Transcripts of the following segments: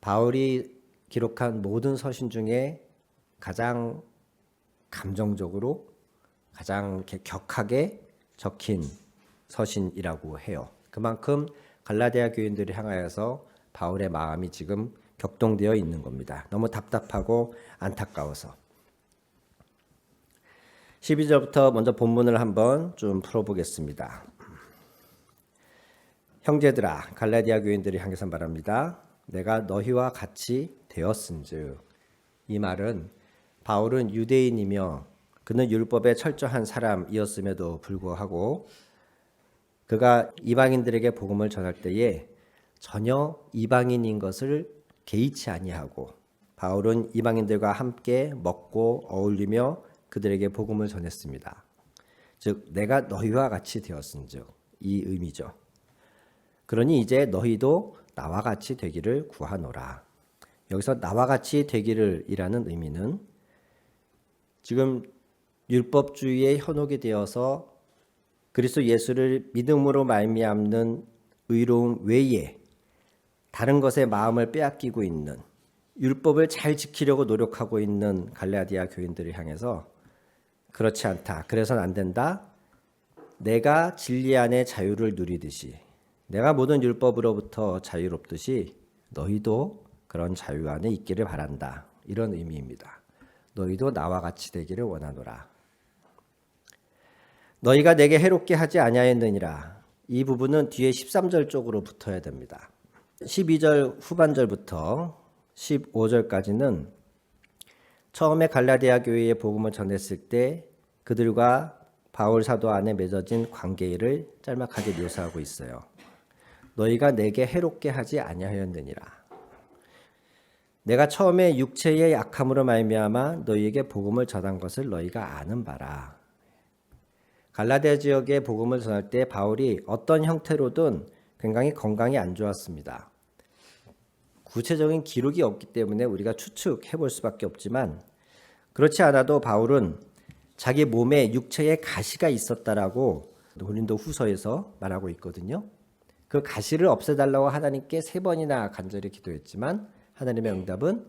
바울이 기록한 모든 서신 중에 가장 감정적으로 가장 이렇게 격하게 적힌 서신이라고 해요. 그만큼 갈라디아 교인들을 향하여서 바울의 마음이 지금 격동되어 있는 겁니다. 너무 답답하고 안타까워서. 12절부터 먼저 본문을 한번 좀 풀어보겠습니다. 형제들아, 갈라디아 교인들을 향해서 말합니다. 내가 너희와 같이 되었은즉. 이 말은 바울은 유대인이며 그는 율법에 철저한 사람이었음에도 불구하고 그가 이방인들에게 복음을 전할 때에 전혀 이방인인 것을 개의치 아니하고 바울은 이방인들과 함께 먹고 어울리며 그들에게 복음을 전했습니다. 즉 내가 너희와 같이 되었은즉 이 의미죠. 그러니 이제 너희도 나와 같이 되기를 구하노라. 여기서 나와 같이 되기를 이라는 의미는 지금 율법주의에 현혹이 되어서 그리스도 예수를 믿음으로 말미암는 의로움 외에 다른 것에 마음을 빼앗기고 있는 율법을 잘 지키려고 노력하고 있는 갈라디아 교인들을 향해서 그렇지 않다. 그래서는 안 된다. 내가 진리 안에 자유를 누리듯이 내가 모든 율법으로부터 자유롭듯이 너희도 그런 자유 안에 있기를 바란다. 이런 의미입니다. 너희도 나와 같이 되기를 원하노라. 너희가 내게 해롭게 하지 아니하였느니라. 이 부분은 뒤에 13절 쪽으로 붙어야 됩니다. 12절 후반절부터 15절까지는 처음에 갈라디아 교회에 복음을 전했을 때 그들과 바울 사도 안에 맺어진 관계를 짤막하게 묘사하고 있어요. 너희가 내게 해롭게 하지 아니하였느니라. 내가 처음에 육체의 약함으로 말미암아 너희에게 복음을 전한 것을 너희가 아는 바라. 갈라디아 지역에 복음을 전할 때 바울이 어떤 형태로든 굉장히 건강이 안 좋았습니다. 구체적인 기록이 없기 때문에 우리가 추측해 볼 수밖에 없지만 그렇지 않아도 바울은 자기 몸에 육체에 가시가 있었다라고 고린도 후서에서 말하고 있거든요. 그 가시를 없애달라고 하나님께 3번이나 간절히 기도했지만 하나님의 응답은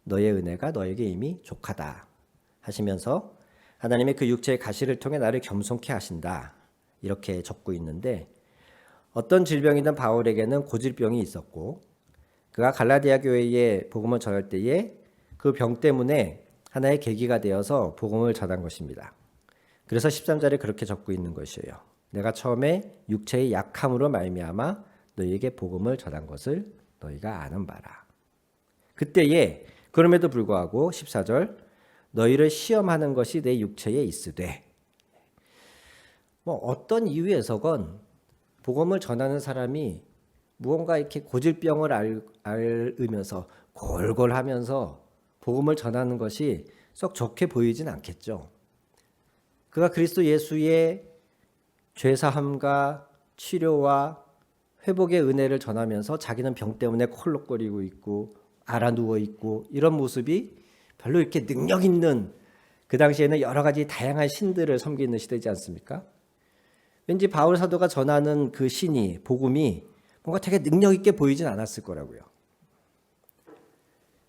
너의 은혜가 너에게 이미 족하다 하시면서 하나님의 그 육체의 가시를 통해 나를 겸손케 하신다 이렇게 적고 있는데 어떤 질병이든 바울에게는 고질병이 있었고 그가 갈라디아 교회에 복음을 전할 때에 그 병 때문에 하나의 계기가 되어서 복음을 전한 것입니다. 그래서 13절에 그렇게 적고 있는 것이에요. 내가 처음에 육체의 약함으로 말미암아 너희에게 복음을 전한 것을 너희가 아는 바라. 그때에 그럼에도 불구하고 14절 너희를 시험하는 것이 내 육체에 있으되 어떤 이유에서건 복음을 전하는 사람이 무언가 이렇게 고질병을 앓으면서 골골하면서 복음을 전하는 것이 썩 좋게 보이진 않겠죠. 그가 그리스도 예수의 죄사함과 치료와 회복의 은혜를 전하면서 자기는 병 때문에 콜록거리고 있고 알아 누워 있고 이런 모습이 별로 이렇게 능력 있는 그 당시에는 여러 가지 다양한 신들을 섬기는 시대지 않습니까? 왠지 바울 사도가 전하는 그 신이 복음이 뭔가 되게 능력 있게 보이진 않았을 거라고요.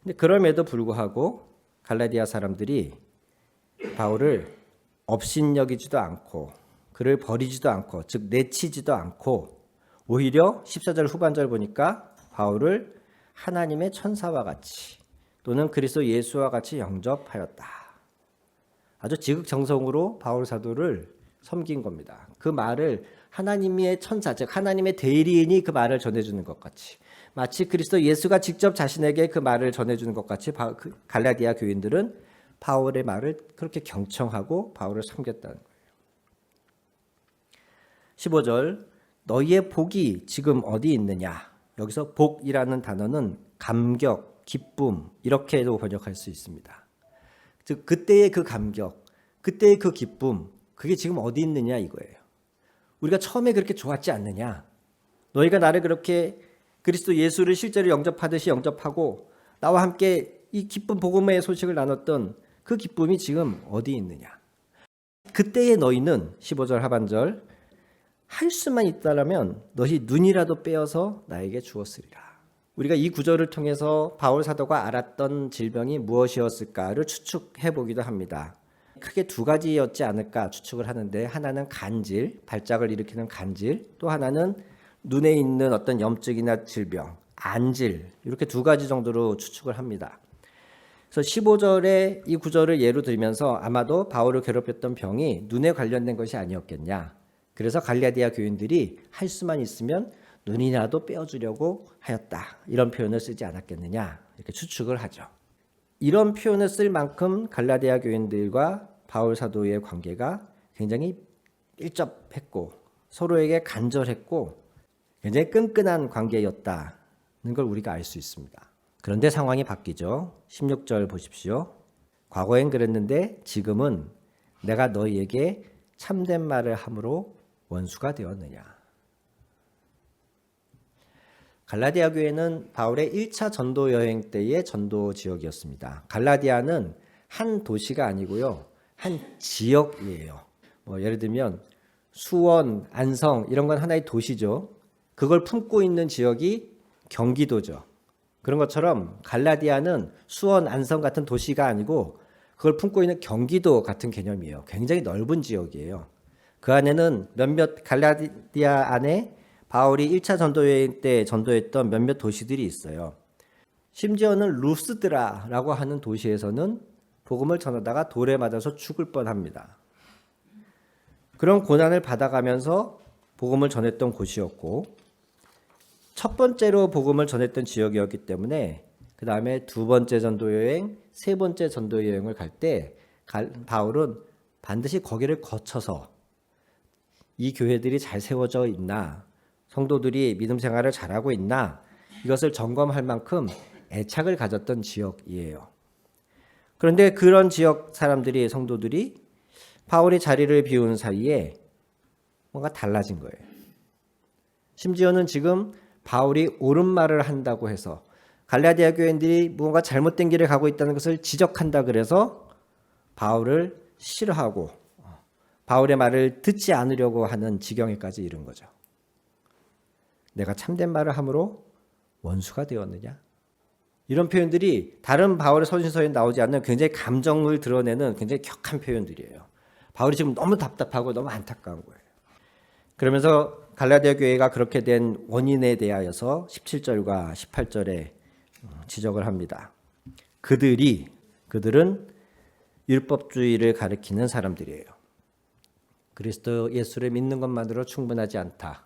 근데 그럼에도 불구하고 갈라디아 사람들이 바울을 업신여기지도 않고 그를 버리지도 않고 즉 내치지도 않고 오히려 14절 후반절 보니까 바울을 하나님의 천사와 같이 또는 그리스도 예수와 같이 영접하였다. 아주 지극정성으로 바울 사도를 섬긴 겁니다. 그 말을 하나님의 천사, 즉 하나님의 대리인이 그 말을 전해주는 것 같이 마치 그리스도 예수가 직접 자신에게 그 말을 전해주는 것 같이 갈라디아 교인들은 바울의 말을 그렇게 경청하고 바울을 섬겼다는 거예요. 15절 너희의 복이 지금 어디 있느냐. 여기서 복이라는 단어는 감격, 기쁨 이렇게도 번역할 수 있습니다. 즉 그때의 그 감격, 그때의 그 기쁨 그게 지금 어디 있느냐 이거예요. 우리가 처음에 그렇게 좋았지 않느냐. 너희가 나를 그렇게 그리스도 예수를 실제로 영접하듯이 영접하고 나와 함께 이 기쁜 복음의 소식을 나눴던 그 기쁨이 지금 어디 있느냐. 그때의 너희는 15절 하반절 할 수만 있다라면 너희 눈이라도 빼어서 나에게 주었으리라. 우리가 이 구절을 통해서 바울 사도가 알았던 질병이 무엇이었을까를 추측해 보기도 합니다. 크게 두 가지였지 않을까 추측을 하는데, 하나는 간질, 발작을 일으키는 간질, 또 하나는 눈에 있는 어떤 염증이나 질병, 안질, 이렇게 두 가지 정도로 추측을 합니다. 그래서 15절에 이 구절을 예로 들면서 아마도 바울을 괴롭혔던 병이 눈에 관련된 것이 아니었겠냐. 그래서 갈라디아 교인들이 할 수만 있으면 눈이라도 빼어주려고 하였다, 이런 표현을 쓰지 않았겠느냐, 이렇게 추측을 하죠. 이런 표현을 쓸 만큼 갈라디아 교인들과 바울 사도의 관계가 굉장히 밀접했고 서로에게 간절했고 굉장히 끈끈한 관계였다는 걸 우리가 알 수 있습니다. 그런데 상황이 바뀌죠. 16절 보십시오. 과거엔 그랬는데 지금은 내가 너희에게 참된 말을 함으로 원수가 되었느냐. 갈라디아 교회는 바울의 1차 전도 여행 때의 전도 지역이었습니다. 갈라디아는 한 도시가 아니고요, 한 지역이에요. 예를 들면 수원, 안성 이런 건 하나의 도시죠. 그걸 품고 있는 지역이 경기도죠. 그런 것처럼 갈라디아는 수원, 안성 같은 도시가 아니고 그걸 품고 있는 경기도 같은 개념이에요. 굉장히 넓은 지역이에요. 그 안에는 갈라디아 안에 바울이 1차 전도여행 때 전도했던 몇몇 도시들이 있어요. 심지어는 루스드라라고 하는 도시에서는 복음을 전하다가 돌에 맞아서 죽을 뻔합니다. 그런 고난을 받아가면서 복음을 전했던 곳이었고, 첫 번째로 복음을 전했던 지역이었기 때문에 그 다음에 두 번째 전도여행, 세 번째 전도여행을 갈 때 바울은 반드시 거기를 거쳐서 이 교회들이 잘 세워져 있나, 성도들이 믿음 생활을 잘하고 있나, 이것을 점검할 만큼 애착을 가졌던 지역이에요. 그런데 그런 지역 사람들이, 성도들이 바울이 자리를 비운 사이에 뭔가 달라진 거예요. 심지어는 지금 바울이 옳은 말을 한다고 해서 갈라디아 교인들이 뭔가 잘못된 길을 가고 있다는 것을 지적한다 그래서 바울을 싫어하고 바울의 말을 듣지 않으려고 하는 지경에까지 이른 거죠. 내가 참된 말을 함으로 원수가 되었느냐? 이런 표현들이 다른 바울의 서신서에 나오지 않는 굉장히 감정을 드러내는 굉장히 격한 표현들이에요. 바울이 지금 너무 답답하고 너무 안타까운 거예요. 그러면서 갈라디아 교회가 그렇게 된 원인에 대하여서 17절과 18절에 지적을 합니다. 그들은 율법주의를 가리키는 사람들이에요. 그리스도 예수를 믿는 것만으로 충분하지 않다.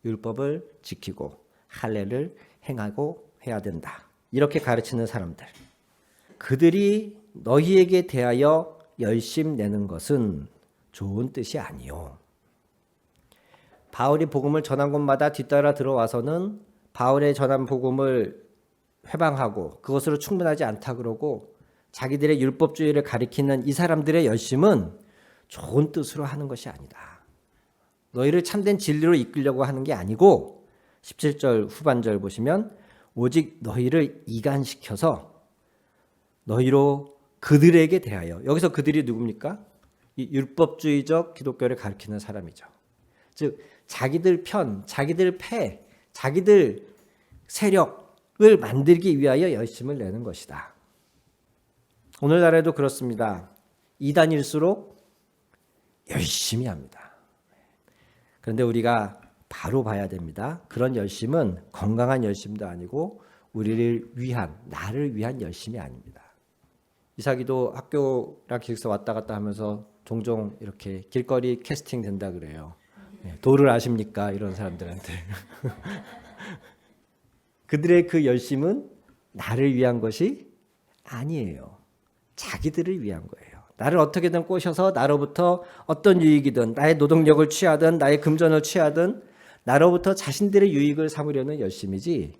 율법을 지키고 할례를 행하고 해야 된다. 이렇게 가르치는 사람들. 그들이 너희에게 대하여 열심 내는 것은 좋은 뜻이 아니요. 바울이 복음을 전한 곳마다 뒤따라 들어와서는 바울의 전한 복음을 회방하고 그것으로 충분하지 않다 그러고 자기들의 율법주의를 가리키는 이 사람들의 열심은 좋은 뜻으로 하는 것이 아니다. 너희를 참된 진리로 이끌려고 하는 게 아니고 17절 후반절 보시면 오직 너희를 이간시켜서 너희로 그들에게 대하여, 여기서 그들이 누굽니까? 이 율법주의적 기독교를 가리키는 사람이죠. 즉 자기들 편, 자기들 패, 자기들 세력을 만들기 위하여 열심을 내는 것이다. 오늘날에도 그렇습니다. 이단일수록 열심히 합니다. 그런데 우리가 바로 봐야 됩니다. 그런 열심은 건강한 열심도 아니고 우리를 위한, 나를 위한 열심이 아닙니다. 이삭이도 학교랑 기숙사 왔다 갔다 하면서 종종 이렇게 길거리 캐스팅 된다 그래요. 도를 아십니까? 이런 사람들한테. 그들의 그 열심은 나를 위한 것이 아니에요. 자기들을 위한 거예요. 나를 어떻게든 꼬셔서 나로부터 어떤 유익이든, 나의 노동력을 취하든 나의 금전을 취하든 나로부터 자신들의 유익을 삼으려는 열심이지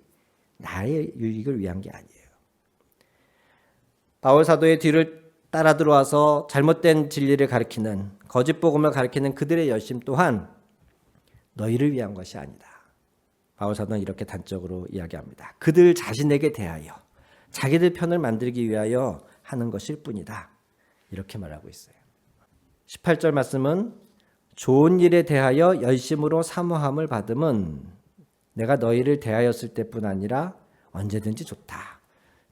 나의 유익을 위한 게 아니에요. 바울 사도의 뒤를 따라 들어와서 잘못된 진리를 가리키는, 거짓 복음을 가리키는 그들의 열심 또한 너희를 위한 것이 아니다. 바울 사도는 이렇게 단적으로 이야기합니다. 그들 자신에게 대하여 자기들 편을 만들기 위하여 하는 것일 뿐이다. 이렇게 말하고 있어요. 18절 말씀은 좋은 일에 대하여 열심으로 사모함을 받음은 내가 너희를 대하였을 때뿐 아니라 언제든지 좋다.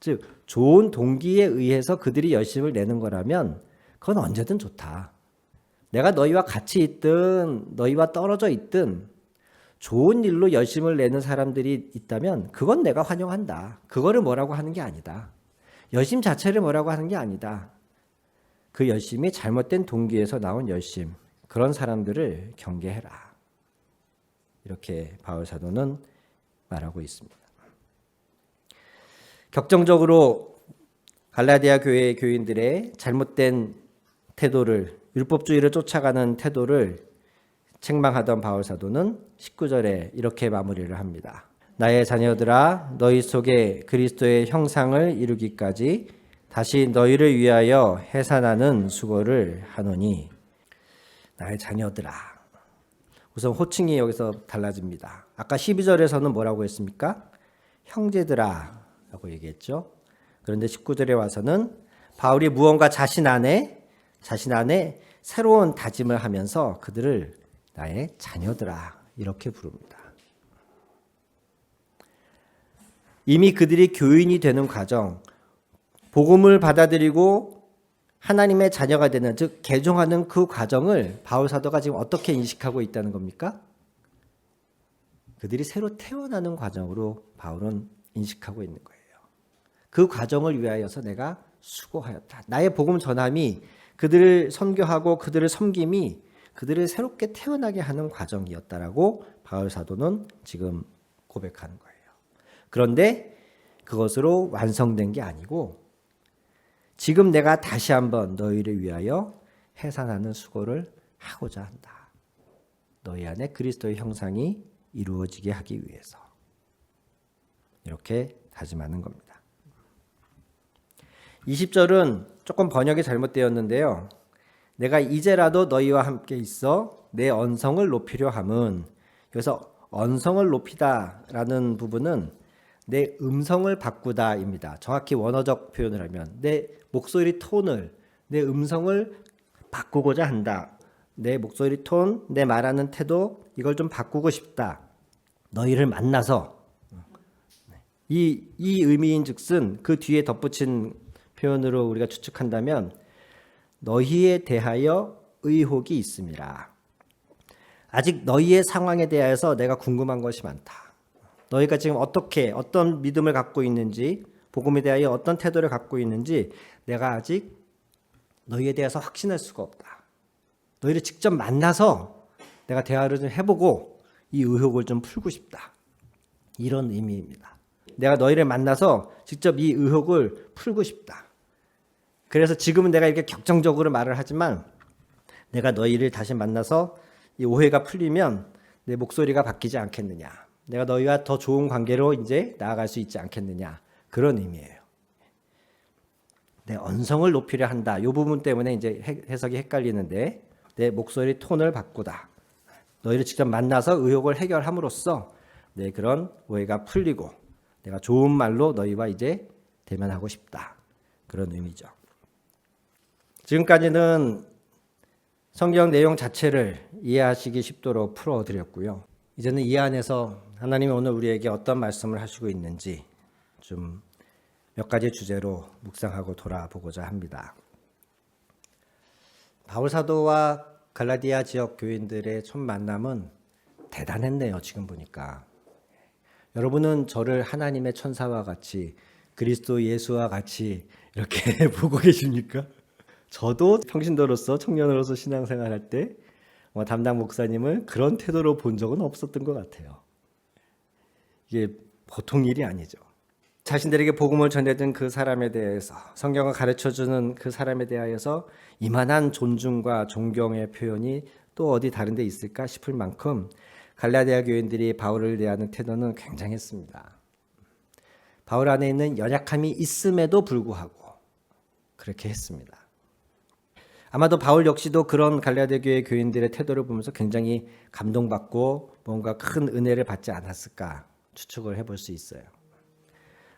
즉 좋은 동기에 의해서 그들이 열심을 내는 거라면 그건 언제든 좋다. 내가 너희와 같이 있든 너희와 떨어져 있든 좋은 일로 열심을 내는 사람들이 있다면 그건 내가 환영한다. 그거를 뭐라고 하는 게 아니다. 열심 자체를 뭐라고 하는 게 아니다. 그 열심이 잘못된 동기에서 나온 열심, 그런 사람들을 경계해라. 이렇게 바울 사도는 말하고 있습니다. 격정적으로 갈라디아 교회의 교인들의 잘못된 태도를, 율법주의를 쫓아가는 태도를 책망하던 바울 사도는 19절에 이렇게 마무리를 합니다. 나의 자녀들아, 너희 속에 그리스도의 형상을 이루기까지 다시 너희를 위하여 해산하는 수고를 하노니. 나의 자녀들아. 우선 호칭이 여기서 달라집니다. 아까 12절에서는 뭐라고 했습니까? 형제들아 라고 얘기했죠. 그런데 19절에 와서는 바울이 무언가 자신 안에 새로운 다짐을 하면서 그들을 나의 자녀들아 이렇게 부릅니다. 이미 그들이 교인이 되는 과정, 복음을 받아들이고 하나님의 자녀가 되는, 즉 개종하는 그 과정을 바울 사도가 지금 어떻게 인식하고 있다는 겁니까? 그들이 새로 태어나는 과정으로 바울은 인식하고 있는 거예요. 그 과정을 위하여서 내가 수고하였다. 나의 복음 전함이, 그들을 선교하고 그들을 섬김이 그들을 새롭게 태어나게 하는 과정이었다라고 바울 사도는 지금 고백하는 거예요. 그런데 그것으로 완성된 게 아니고 지금 내가 다시 한번 너희를 위하여 해산하는 수고를 하고자 한다. 너희 안에 그리스도의 형상이 이루어지게 하기 위해서. 이렇게 다짐하는 겁니다. 20절은 조금 번역이 잘못되었는데요. 내가 이제라도 너희와 함께 있어 내 언성을 높이려 함은, 여기서 언성을 높이다라는 부분은 내 음성을 바꾸다입니다. 정확히 원어적 표현을 하면 내 목소리 톤을, 내 음성을 바꾸고자 한다. 내 목소리 톤, 내 말하는 태도, 이걸 좀 바꾸고 싶다. 너희를 만나서, 이 의미인즉슨 그 뒤에 덧붙인 표현으로 우리가 추측한다면 너희에 대하여 의혹이 있음이라. 아직 너희의 상황에 대해서 내가 궁금한 것이 많다. 너희가 지금 어떤 믿음을 갖고 있는지, 복음에 대하여 어떤 태도를 갖고 있는지 내가 아직 너희에 대해서 확신할 수가 없다. 너희를 직접 만나서 내가 대화를 좀 해보고 이 의혹을 좀 풀고 싶다. 이런 의미입니다. 내가 너희를 만나서 직접 이 의혹을 풀고 싶다. 그래서 지금은 내가 이렇게 격정적으로 말을 하지만 내가 너희를 다시 만나서 이 오해가 풀리면 내 목소리가 바뀌지 않겠느냐. 내가 너희와 더 좋은 관계로 이제 나아갈 수 있지 않겠느냐. 그런 의미예요. 내 언성을 높이려 한다. 이 부분 때문에 이제 해석이 헷갈리는데, 내 목소리 톤을 바꾸다. 너희를 직접 만나서 의혹을 해결함으로써 내 그런 오해가 풀리고 내가 좋은 말로 너희와 이제 대면하고 싶다. 그런 의미죠. 지금까지는 성경 내용 자체를 이해하시기 쉽도록 풀어드렸고요. 이제는 이 안에서 하나님이 오늘 우리에게 어떤 말씀을 하시고 있는지 좀 몇 가지 주제로 묵상하고 돌아보고자 합니다. 바울 사도와 갈라디아 지역 교인들의 첫 만남은 대단했네요. 지금 보니까. 여러분은 저를 하나님의 천사와 같이, 그리스도 예수와 같이 이렇게 보고 계십니까? 저도 평신도로서, 청년으로서 신앙생활할 때 담당 목사님을 그런 태도로 본 적은 없었던 것 같아요. 이게 보통 일이 아니죠. 자신들에게 복음을 전해준 그 사람에 대해서, 성경을 가르쳐주는 그 사람에 대하여서 이만한 존중과 존경의 표현이 또 어디 다른 데 있을까 싶을 만큼 갈라디아 교인들이 바울을 대하는 태도는 굉장했습니다. 바울 안에 있는 연약함이 있음에도 불구하고 그렇게 했습니다. 아마도 바울 역시도 그런 갈라디아 교회 교인들의 태도를 보면서 굉장히 감동받고 뭔가 큰 은혜를 받지 않았을까 추측을 해볼 수 있어요.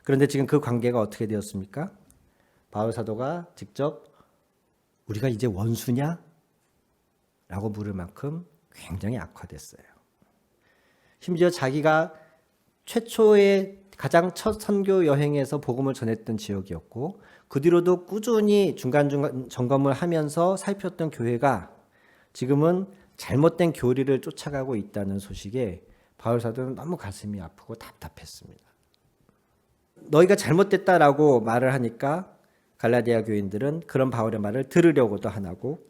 그런데 지금 그 관계가 어떻게 되었습니까? 바울 사도가 직접 우리가 이제 원수냐? 라고 물을 만큼 굉장히 악화됐어요. 심지어 자기가 최초의 가장 첫 선교 여행에서 복음을 전했던 지역이었고 그 뒤로도 꾸준히 중간중간 점검을 하면서 살폈던 교회가 지금은 잘못된 교리를 쫓아가고 있다는 소식에 바울 사도는 너무 가슴이 아프고 답답했습니다. 너희가 잘못됐다라고 말을 하니까 갈라디아 교인들은 그런 바울의 말을 들으려고도 안 하고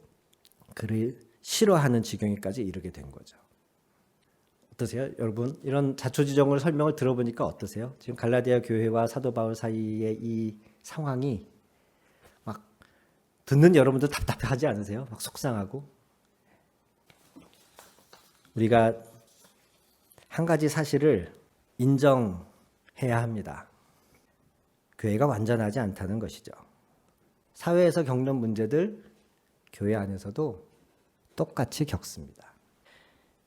그를 싫어하는 지경에까지 이르게 된 거죠. 어떠세요? 여러분 이런 자초지종을 설명을 들어보니까 어떠세요? 지금 갈라디아 교회와 사도 바울 사이의 이 상황이 막 듣는 여러분도 답답하지 않으세요? 막 속상하고. 우리가 한 가지 사실을 인정해야 합니다. 교회가 완전하지 않다는 것이죠. 사회에서 겪는 문제들 교회 안에서도 똑같이 겪습니다.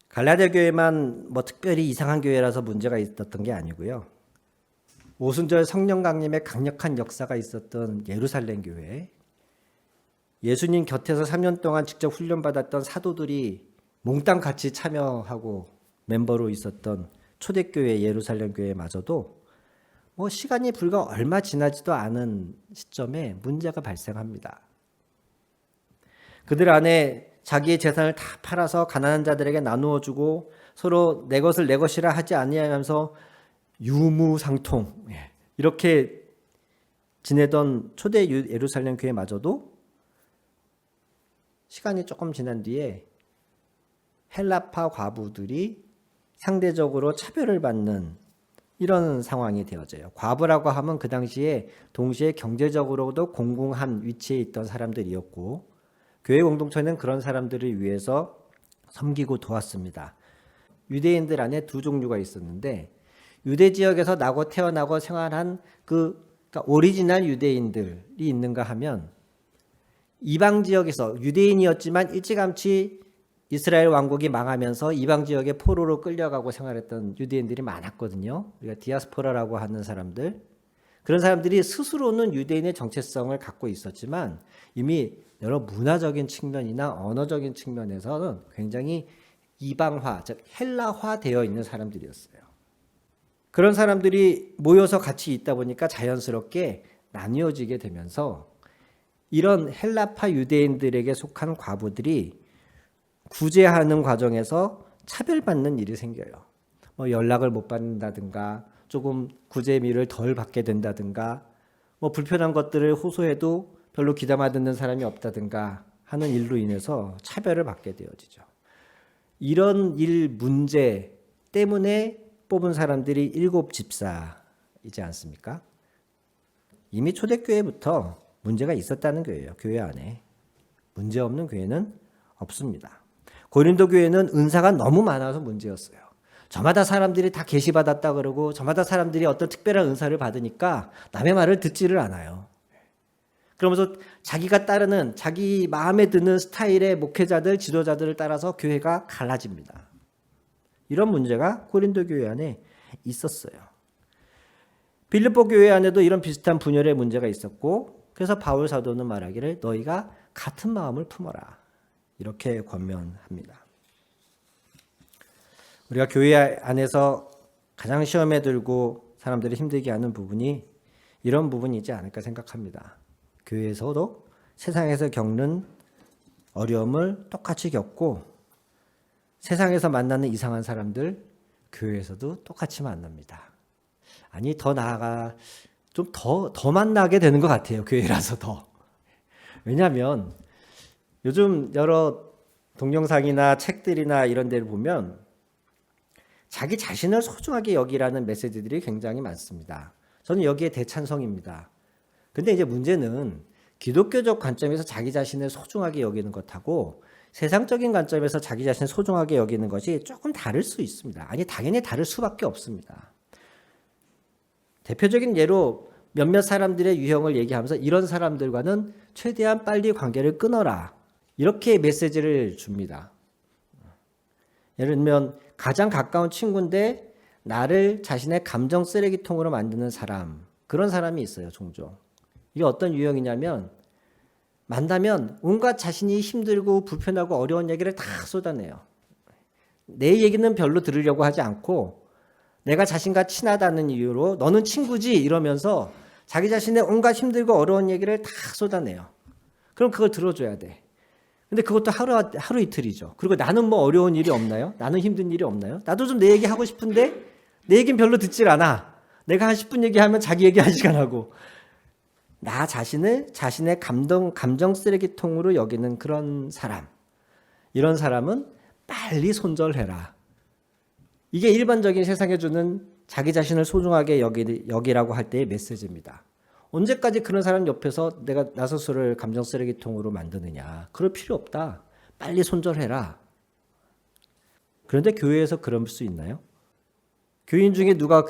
갈라디아 교회만 뭐 특별히 이상한 교회라서 문제가 있었던 게 아니고요. 오순절 성령 강림의 강력한 역사가 있었던 예루살렘 교회, 예수님 곁에서 3년 동안 직접 훈련받았던 사도들이 몽땅 같이 참여하고 멤버로 있었던 초대교회 예루살렘 교회마저도 뭐 시간이 불과 얼마 지나지도 않은 시점에 문제가 발생합니다. 그들 안에 자기의 재산을 다 팔아서 가난한 자들에게 나누어 주고 서로 내 것을 내 것이라 하지 아니하면서 유무상통 이렇게 지내던 초대 예루살렘 교회마저도 시간이 조금 지난 뒤에 헬라파 과부들이 상대적으로 차별을 받는 이런 상황이 되어져요. 과부라고 하면 그 당시에 동시에 경제적으로도 공공한 위치에 있던 사람들이었고 교회 공동체는 그런 사람들을 위해서 섬기고 도왔습니다. 유대인들 안에 두 종류가 있었는데 유대 지역에서 나고 태어나고 생활한 그러니까 오리지널 유대인들이 있는가 하면 이방 지역에서 유대인이었지만 일찌감치 이스라엘 왕국이 망하면서 이방 지역에 포로로 끌려가고 생활했던 유대인들이 많았거든요. 우리가 디아스포라라고 하는 사람들. 그런 사람들이 스스로는 유대인의 정체성을 갖고 있었지만 이미 여러 문화적인 측면이나 언어적인 측면에서는 굉장히 이방화, 즉 헬라화 되어 있는 사람들이었어요. 그런 사람들이 모여서 같이 있다 보니까 자연스럽게 나뉘어지게 되면서 이런 헬라파 유대인들에게 속한 과부들이 구제하는 과정에서 차별받는 일이 생겨요. 뭐 연락을 못 받는다든가 조금 구제미를 덜 받게 된다든가 뭐 불편한 것들을 호소해도 별로 귀담아 듣는 사람이 없다든가 하는 일로 인해서 차별을 받게 되어지죠. 이런 일 문제 때문에 뽑은 사람들이 7 집사이지 않습니까? 이미 초대교회부터 문제가 있었다는 거예요. 교회 안에. 문제없는 교회는 없습니다. 고린도 교회는 은사가 너무 많아서 문제였어요. 저마다 사람들이 다 계시받았다 그러고 저마다 사람들이 어떤 특별한 은사를 받으니까 남의 말을 듣지를 않아요. 그러면서 자기가 따르는 자기 마음에 드는 스타일의 목회자들, 지도자들을 따라서 교회가 갈라집니다. 이런 문제가 고린도 교회 안에 있었어요. 빌립보 교회 안에도 이런 비슷한 분열의 문제가 있었고 그래서 바울 사도는 말하기를 너희가 같은 마음을 품어라. 이렇게 권면합니다. 우리가 교회 안에서 가장 시험에 들고 사람들이 힘들게 하는 부분이 이런 부분이지 않을까 생각합니다. 교회에서도 세상에서 겪는 어려움을 똑같이 겪고 세상에서 만나는 이상한 사람들 교회에서도 똑같이 만납니다. 아니 더 나아가 좀 더 만나게 되는 것 같아요. 교회라서 더. 왜냐하면 요즘 여러 동영상이나 책들이나 이런 데를 보면 자기 자신을 소중하게 여기라는 메시지들이 굉장히 많습니다. 저는 여기에 대찬성입니다. 근데 이제 문제는 기독교적 관점에서 자기 자신을 소중하게 여기는 것하고 세상적인 관점에서 자기 자신을 소중하게 여기는 것이 조금 다를 수 있습니다. 아니 당연히 다를 수밖에 없습니다. 대표적인 예로 몇몇 사람들의 유형을 얘기하면서 이런 사람들과는 최대한 빨리 관계를 끊어라. 이렇게 메시지를 줍니다. 예를 들면 가장 가까운 친구인데 나를 자신의 감정 쓰레기통으로 만드는 사람. 그런 사람이 있어요. 종종. 이게 어떤 유형이냐면 만나면 온갖 자신이 힘들고 불편하고 어려운 얘기를 다 쏟아내요. 내 얘기는 별로 들으려고 하지 않고 내가 자신과 친하다는 이유로 너는 친구지 이러면서 자기 자신의 온갖 힘들고 어려운 얘기를 다 쏟아내요. 그럼 그걸 들어줘야 돼. 근데 그것도 하루 이틀이죠. 그리고 나는 뭐 어려운 일이 없나요? 나는 힘든 일이 없나요? 나도 좀 내 얘기 하고 싶은데 내 얘기는 별로 듣질 않아. 내가 한 10분 얘기하면 자기 얘기 1시간 하고. 나 자신을 자신의 감정 쓰레기통으로 여기는 그런 사람. 이런 사람은 빨리 손절해라. 이게 일반적인 세상에 주는 자기 자신을 소중하게 여기라고 할 때의 메시지입니다. 언제까지 그런 사람 옆에서 내가 나 스스로를 감정 쓰레기통으로 만드느냐. 그럴 필요 없다. 빨리 손절해라. 그런데 교회에서 그럴 수 있나요? 교인 중에 누가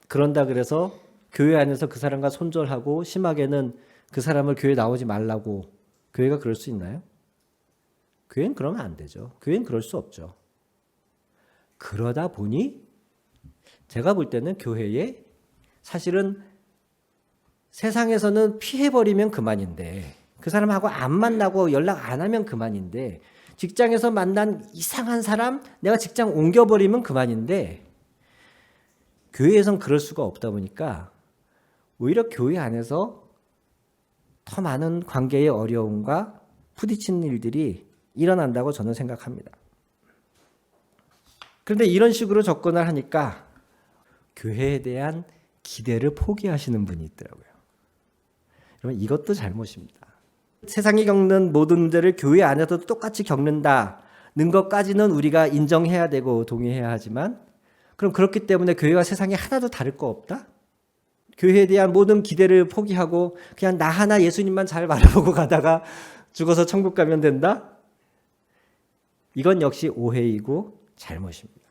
그런다 그래서 교회 안에서 그 사람과 손절하고 심하게는 그 사람을 교회 나오지 말라고 교회가 그럴 수 있나요? 교회는 그러면 안 되죠. 교회는 그럴 수 없죠. 그러다 보니 제가 볼 때는 교회에 사실은 세상에서는 피해버리면 그만인데 그 사람하고 안 만나고 연락 안 하면 그만인데 직장에서 만난 이상한 사람 내가 직장 옮겨버리면 그만인데 교회에선 그럴 수가 없다 보니까 오히려 교회 안에서 더 많은 관계의 어려움과 부딪히는 일들이 일어난다고 저는 생각합니다. 그런데 이런 식으로 접근을 하니까 교회에 대한 기대를 포기하시는 분이 있더라고요. 여러분 이것도 잘못입니다. 세상이 겪는 모든 문제를 교회 안에서도 똑같이 겪는다는 것까지는 우리가 인정해야 되고 동의해야 하지만 그럼 그렇기 때문에 교회와 세상이 하나도 다를 거 없다? 교회에 대한 모든 기대를 포기하고 그냥 나 하나 예수님만 잘 바라보고 가다가 죽어서 천국 가면 된다? 이건 역시 오해이고 잘못입니다.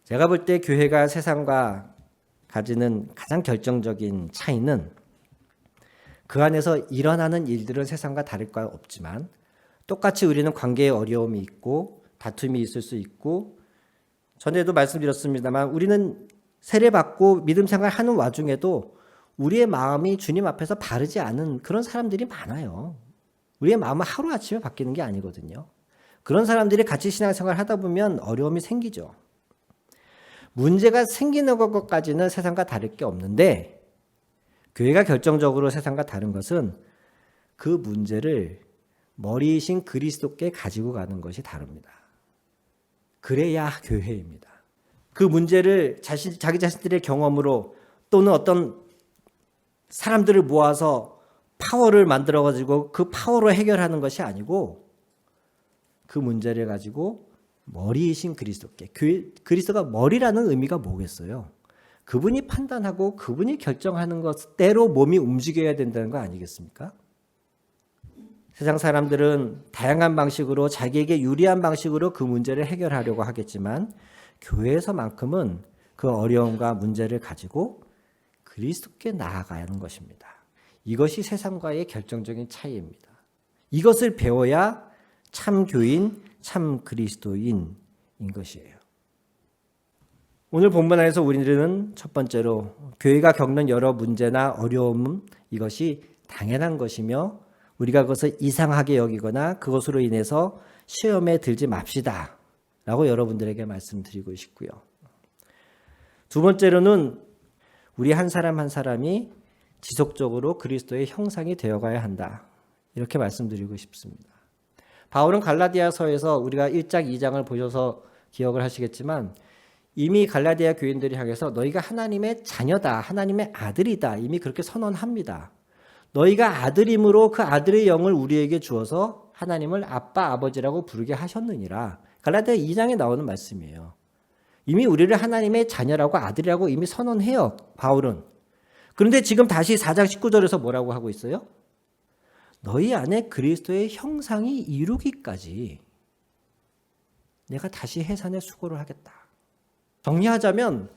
제가 볼 때 교회가 세상과 가지는 가장 결정적인 차이는 그 안에서 일어나는 일들은 세상과 다를 거 없지만 똑같이 우리는 관계에 어려움이 있고 다툼이 있을 수 있고 전에도 말씀드렸습니다만 우리는 세례받고 믿음 생활하는 와중에도 우리의 마음이 주님 앞에서 바르지 않은 그런 사람들이 많아요. 우리의 마음은 하루아침에 바뀌는 게 아니거든요. 그런 사람들이 같이 신앙생활 하다 보면 어려움이 생기죠. 문제가 생기는 것까지는 세상과 다를 게 없는데 교회가 결정적으로 세상과 다른 것은 그 문제를 머리이신 그리스도께 가지고 가는 것이 다릅니다. 그래야 교회입니다. 그 문제를 자기 자신들의 경험으로 또는 어떤 사람들을 모아서 파워를 만들어가지고 그 파워로 해결하는 것이 아니고 그 문제를 가지고 머리이신 그리스도께 그리스도가 머리라는 의미가 뭐겠어요? 그분이 판단하고 그분이 결정하는 것대로 몸이 움직여야 된다는 거 아니겠습니까? 세상 사람들은 다양한 방식으로 자기에게 유리한 방식으로 그 문제를 해결하려고 하겠지만 교회에서만큼은 그 어려움과 문제를 가지고 그리스도께 나아가는 것입니다. 이것이 세상과의 결정적인 차이입니다. 이것을 배워야 참 교인, 참 그리스도인인 것이에요. 오늘 본문 안에서 우리는 첫 번째로 교회가 겪는 여러 문제나 어려움 이것이 당연한 것이며 우리가 그것을 이상하게 여기거나 그것으로 인해서 시험에 들지 맙시다 라고 여러분들에게 말씀드리고 싶고요. 두 번째로는 우리 한 사람 한 사람이 지속적으로 그리스도의 형상이 되어가야 한다. 이렇게 말씀드리고 싶습니다. 바울은 갈라디아서에서 우리가 1장, 2장을 보셔서 기억을 하시겠지만 이미 갈라디아 교인들이 향해서 너희가 하나님의 자녀다, 하나님의 아들이다 이미 그렇게 선언합니다. 너희가 아들임으로 그 아들의 영을 우리에게 주어서 하나님을 아빠, 아버지라고 부르게 하셨느니라. 갈라디아 2장에 나오는 말씀이에요. 이미 우리를 하나님의 자녀라고 아들이라고 이미 선언해요, 바울은. 그런데 지금 다시 4장 19절에서 뭐라고 하고 있어요? 너희 안에 그리스도의 형상이 이루기까지 내가 다시 해산의 수고를 하겠다. 정리하자면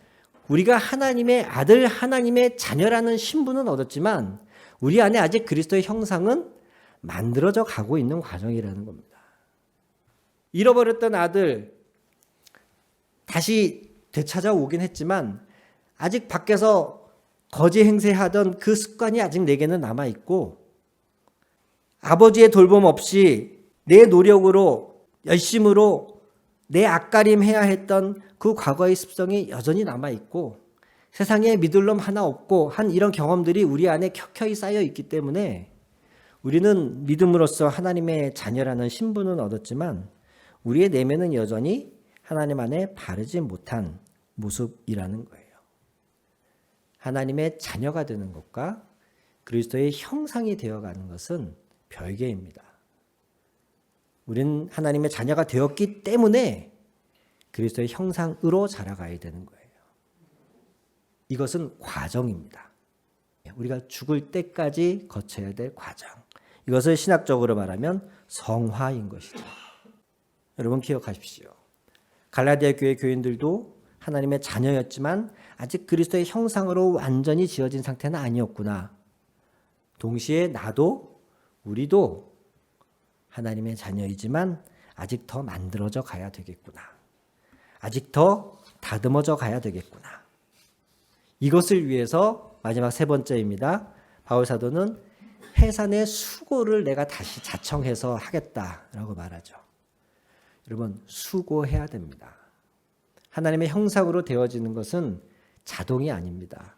우리가 하나님의 아들, 하나님의 자녀라는 신분은 얻었지만 우리 안에 아직 그리스도의 형상은 만들어져 가고 있는 과정이라는 겁니다. 잃어버렸던 아들 다시 되찾아오긴 했지만 아직 밖에서 거지 행세하던 그 습관이 아직 내게는 남아있고 아버지의 돌봄 없이 내 노력으로 열심으로 내 앞가림해야 했던 그 과거의 습성이 여전히 남아있고 세상에 믿을 놈 하나 없고 한 이런 경험들이 우리 안에 켜켜이 쌓여 있기 때문에 우리는 믿음으로써 하나님의 자녀라는 신분은 얻었지만 우리의 내면은 여전히 하나님 안에 바르지 못한 모습이라는 거예요. 하나님의 자녀가 되는 것과 그리스도의 형상이 되어가는 것은 별개입니다. 우리는 하나님의 자녀가 되었기 때문에 그리스도의 형상으로 자라가야 되는 거예요. 이것은 과정입니다. 우리가 죽을 때까지 거쳐야 될 과정. 이것을 신학적으로 말하면 성화인 것이죠. 여러분 기억하십시오. 갈라디아 교회 교인들도 하나님의 자녀였지만 아직 그리스도의 형상으로 완전히 지어진 상태는 아니었구나. 동시에 나도 우리도 하나님의 자녀이지만 아직 더 만들어져 가야 되겠구나. 아직 더 다듬어져 가야 되겠구나. 이것을 위해서 마지막 세 번째입니다. 바울 사도는 해산의 수고를 내가 다시 자청해서 하겠다라고 말하죠. 여러분 수고해야 됩니다. 하나님의 형상으로 되어지는 것은 자동이 아닙니다.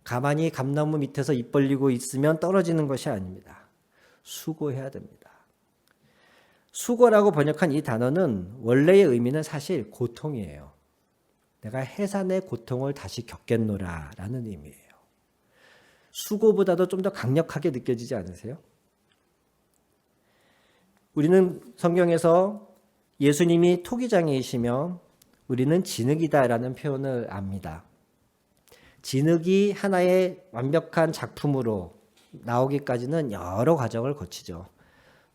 가만히 감나무 밑에서 입 벌리고 있으면 떨어지는 것이 아닙니다. 수고해야 됩니다. 수고라고 번역한 이 단어는 원래의 의미는 사실 고통이에요. 내가 해산의 고통을 다시 겪겠노라 라는 의미예요. 수고보다도 좀 더 강력하게 느껴지지 않으세요? 우리는 성경에서 예수님이 토기장이시며 우리는 진흙이다라는 표현을 압니다. 진흙이 하나의 완벽한 작품으로 나오기까지는 여러 과정을 거치죠.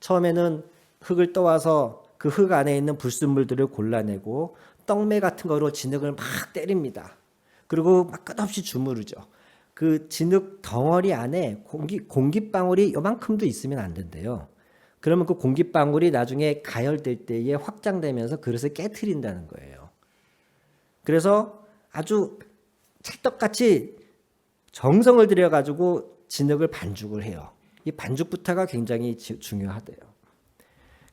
처음에는 흙을 떠와서 그 흙 안에 있는 불순물들을 골라내고 떡매 같은 거로 진흙을 막 때립니다. 그리고 막 끝없이 주무르죠. 그 진흙 덩어리 안에 공기방울이 요만큼도 있으면 안 된대요. 그러면 그 공기방울이 나중에 가열될 때에 확장되면서 그릇을 깨트린다는 거예요. 그래서 아주 찰떡같이 정성을 들여가지고 진흙을 반죽을 해요. 이 반죽부터가 굉장히 중요하대요.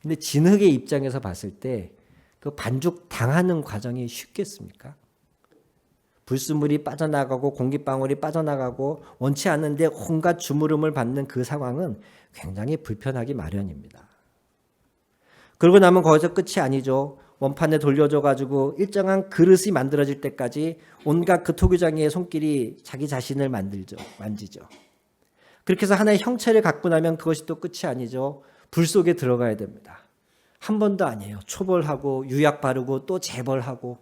근데 진흙의 입장에서 봤을 때 그 반죽 당하는 과정이 쉽겠습니까? 불순물이 빠져나가고 공기방울이 빠져나가고 원치 않는데 온갖 주무름을 받는 그 상황은 굉장히 불편하기 마련입니다. 그러고 나면 거기서 끝이 아니죠. 원판에 돌려줘가지고 일정한 그릇이 만들어질 때까지 온갖 그 토기장이의 손길이 자기 자신을 만지죠. 그렇게 해서 하나의 형체를 갖고 나면 그것이 또 끝이 아니죠. 불 속에 들어가야 됩니다. 한 번도 아니에요. 초벌하고 유약 바르고 또 재벌하고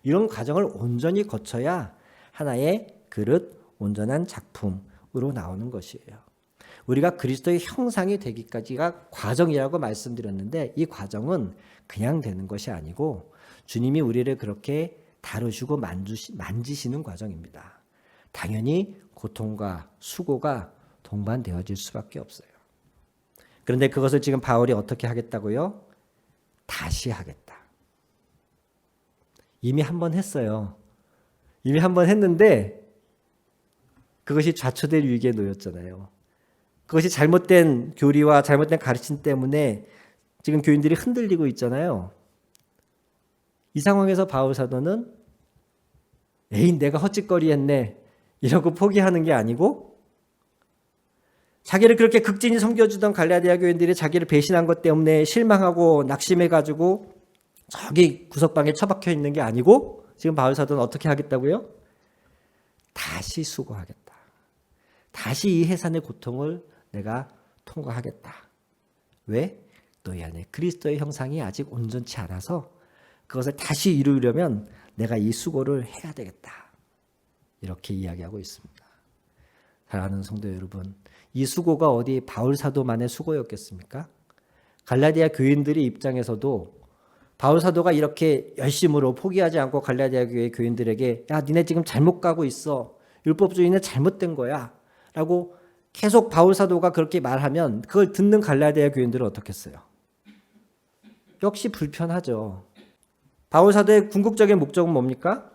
이런 과정을 온전히 거쳐야 하나의 그릇, 온전한 작품으로 나오는 것이에요. 우리가 그리스도의 형상이 되기까지가 과정이라고 말씀드렸는데 이 과정은 그냥 되는 것이 아니고 주님이 우리를 그렇게 다루시고 만지시는 과정입니다. 당연히 고통과 수고가 동반되어질 수밖에 없어요. 그런데 그것을 지금 바울이 어떻게 하겠다고요? 다시 하겠다. 이미 한 번 했어요. 이미 한 번 했는데 그것이 좌초될 위기에 놓였잖아요. 그것이 잘못된 교리와 잘못된 가르침 때문에 지금 교인들이 흔들리고 있잖아요. 이 상황에서 바울 사도는 에이 내가 헛짓거리 했네 이러고 포기하는 게 아니고 자기를 그렇게 극진히 섬겨주던 갈라디아 교인들이 자기를 배신한 것 때문에 실망하고 낙심해가지고 저기 구석방에 처박혀 있는 게 아니고 지금 바울 사도는 어떻게 하겠다고요? 다시 수고하겠다. 다시 이 해산의 고통을 내가 통과하겠다. 왜? 너희 안에 그리스도의 형상이 아직 온전치 않아서 그것을 다시 이루려면 내가 이 수고를 해야 되겠다. 이렇게 이야기하고 있습니다. 사랑하는 성도 여러분, 이 수고가 어디 바울 사도만의 수고였겠습니까? 갈라디아 교인들의 입장에서도 바울 사도가 이렇게 열심으로 포기하지 않고 갈라디아 교회 교인들에게 야 니네 지금 잘못 가고 있어. 율법주의는 잘못된 거야. 라고 계속 바울 사도가 그렇게 말하면 그걸 듣는 갈라디아 교인들은 어떻겠어요? 역시 불편하죠. 바울 사도의 궁극적인 목적은 뭡니까?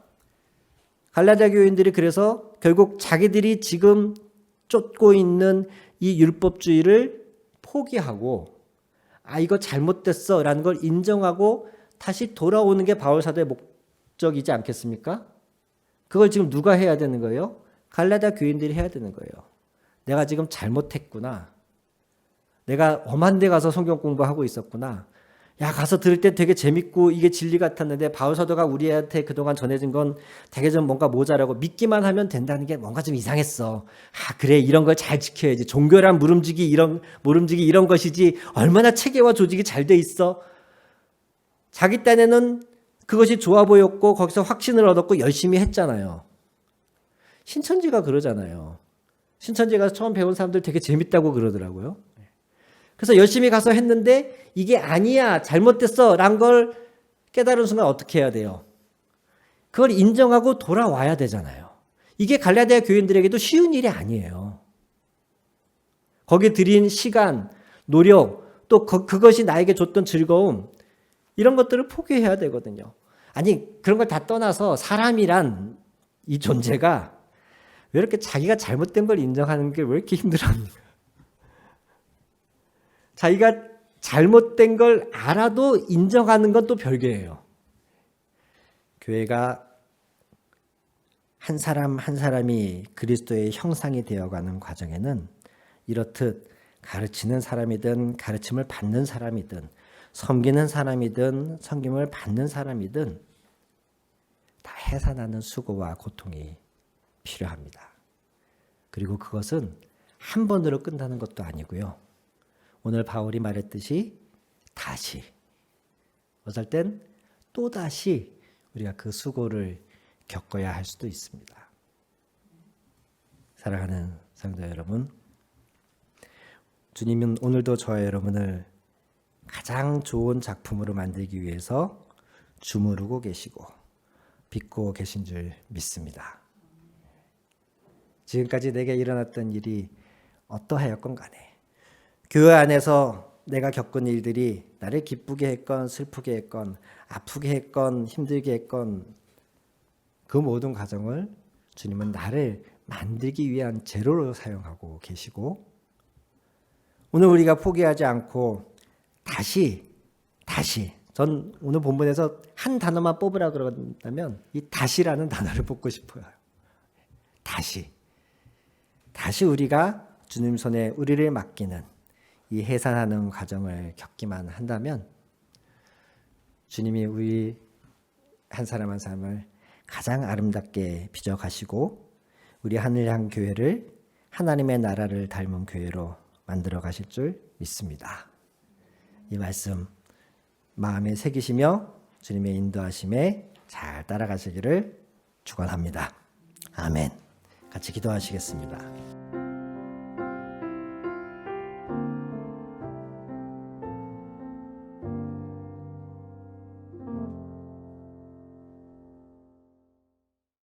갈라디아 교인들이 그래서 결국 자기들이 지금 쫓고 있는 이 율법주의를 포기하고 이거 잘못됐어 라는 걸 인정하고 다시 돌아오는 게 바울 사도의 목적이지 않겠습니까? 그걸 지금 누가 해야 되는 거예요? 갈라디아 교인들이 해야 되는 거예요. 내가 지금 잘못했구나. 내가 험한 데 가서 성경 공부하고 있었구나. 야, 가서 들을 때 되게 재밌고 이게 진리 같았는데 바울 사도가 우리한테 그동안 전해진 건 되게 좀 뭔가 모자라고 믿기만 하면 된다는 게 뭔가 좀 이상했어. 아, 그래, 이런 걸 잘 지켜야지. 종교란 모름지기 이런 것이지. 얼마나 체계와 조직이 잘 돼 있어. 자기 딴에는 그것이 좋아 보였고 거기서 확신을 얻었고 열심히 했잖아요. 신천지가 그러잖아요. 신천지 가서 처음 배운 사람들 되게 재밌다고 그러더라고요. 그래서 열심히 가서 했는데 이게 아니야, 잘못됐어 라는 걸 깨달은 순간 어떻게 해야 돼요? 그걸 인정하고 돌아와야 되잖아요. 이게 갈라디아 교인들에게도 쉬운 일이 아니에요. 거기에 들인 시간, 노력, 또 그것이 나에게 줬던 즐거움, 이런 것들을 포기해야 되거든요. 아니, 그런 걸 다 떠나서 사람이란 이 존재가 왜 이렇게 자기가 잘못된 걸 인정하는 게 왜 이렇게 힘들어합니까? 자기가 잘못된 걸 알아도 인정하는 건 또 별개예요. 교회가 한 사람 한 사람이 그리스도의 형상이 되어가는 과정에는 이렇듯 가르치는 사람이든 가르침을 받는 사람이든 섬기는 사람이든 섬김을 받는 사람이든 다 해산하는 수고와 고통이 필요합니다. 그리고 그것은 한 번으로 끝나는 것도 아니고요. 오늘 바울이 말했듯이 다시, 어떨 땐 또다시 우리가 그 수고를 겪어야 할 수도 있습니다. 사랑하는 성도 여러분, 주님은 오늘도 저와 여러분을 가장 좋은 작품으로 만들기 위해서 주무르고 계시고 빚고 계신 줄 믿습니다. 지금까지 내게 일어났던 일이 어떠하였건 간에 교회 안에서 내가 겪은 일들이 나를 기쁘게 했건 슬프게 했건 아프게 했건 힘들게 했건 그 모든 과정을 주님은 나를 만들기 위한 재료로 사용하고 계시고, 오늘 우리가 포기하지 않고 다시 전 오늘 본문에서 한 단어만 뽑으라 그런다면 이 다시라는 단어를 뽑고 싶어요. 다시 우리가 주님 손에 우리를 맡기는 이 해산하는 과정을 겪기만 한다면 주님이 우리 한 사람 한 사람을 가장 아름답게 빚어가시고 우리 하늘향 교회를 하나님의 나라를 닮은 교회로 만들어 가실 줄 믿습니다. 이 말씀 마음에 새기시며 주님의 인도하심에 잘 따라가시기를 축원합니다. 아멘. 같이 기도하시겠습니다.